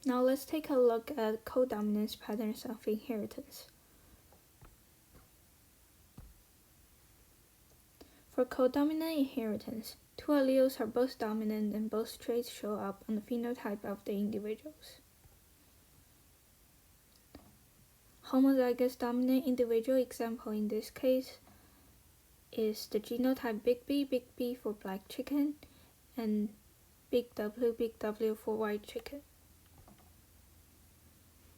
Now let's take a look at codominance patterns of inheritance. For codominant inheritance, two alleles are both dominant and both traits show up on the phenotype of the individuals. Homozygous dominant individual example in this case is the genotype Big B for black chicken and Big W for white chicken.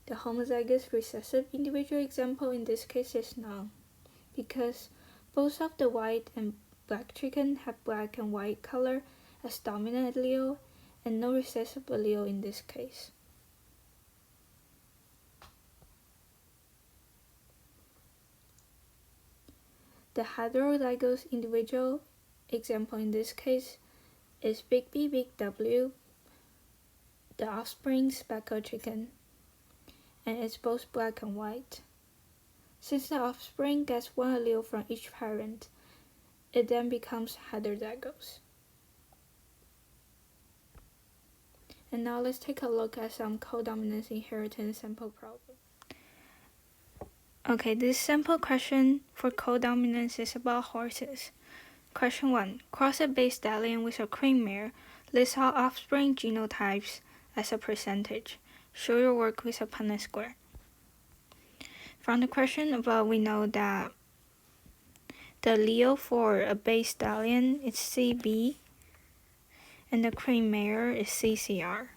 The homozygous recessive individual example in this case is none, because both of the white and black chicken have black and white color as dominant allele and no recessive allele in this case. The heterozygous individual example in this case is Big W, the offspring speckled chicken, and it's both black and white. Since the offspring gets one allele from each parent, it then becomes heterozygous. And now let's take a look at some codominance inheritance sample problem. Okay, this sample question for codominance is about horses. Question 1. Cross a bay stallion with a cream mare. List all offspring genotypes as a percentage. Show your work with a Punnett square. From the question above, we know that the allele for a bay stallion is CB and the cream mare is CCR.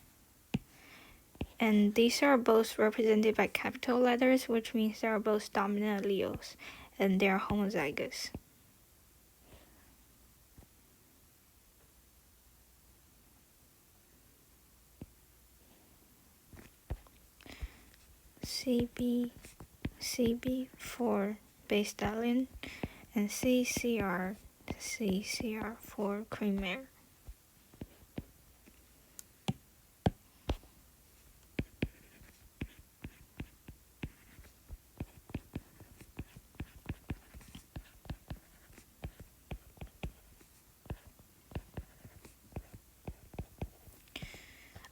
And these are both represented by capital letters, which means they are both dominant alleles and they are homozygous. CB for bay stallion and CCR for cream mare.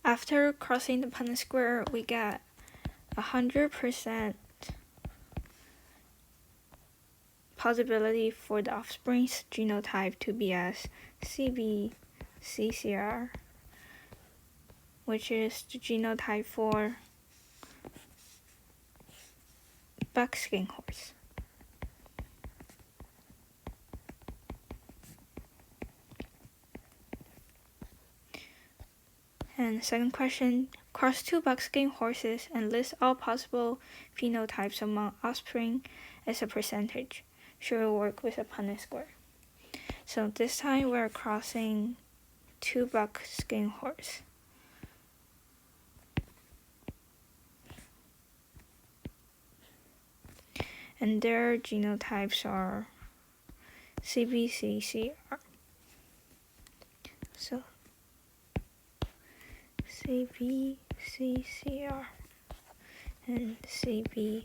After crossing the Punnett square, we get 100% possibility for the offspring's genotype to be as CCR, which is the genotype for buckskin horse. And second question, cross two buckskin horses and list all possible phenotypes among offspring as a percentage. Show your work with a Punnett square. So this time we're crossing two buckskin horses. And their genotypes are CBCCR. So CBCCR and CBCCR.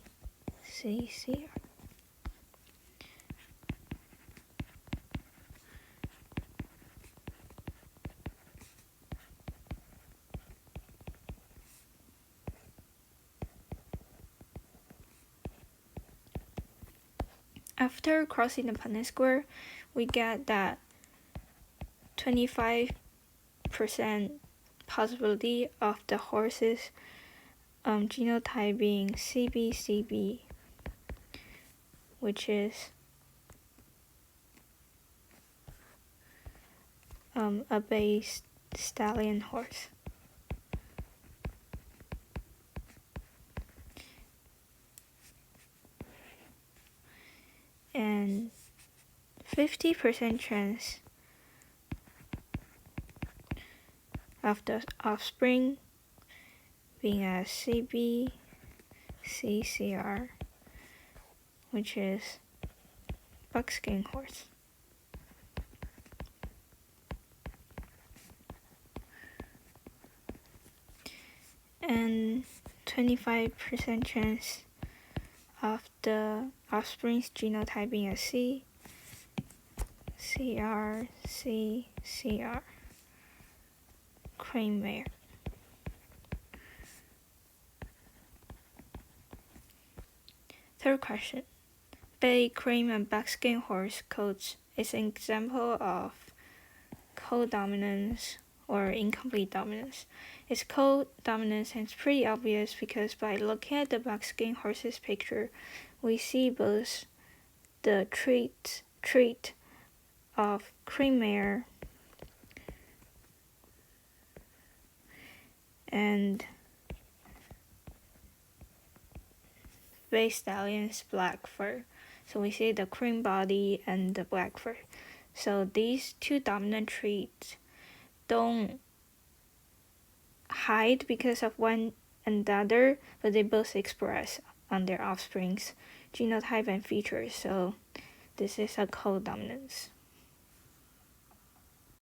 After crossing the Punnett square, we get that 25% possibility of the horse's genotype being CBCB, which is a bay stallion horse. And 50% chance of the offspring being a CBCCR, which is buckskin horse. And 25% chance of the offspring's genotype being a CCR cream mare. Third question. Bay, cream, and buckskin horse coats is an example of codominance or incomplete dominance. Its codominance is pretty obvious because by looking at the buckskin horse's picture, we see both the trait of cream mare and bay stallion's black fur. So we see the cream body and the black fur. So these two dominant traits don't hide because of one another, but they both express on their offspring's genotype and features. So this is a codominance.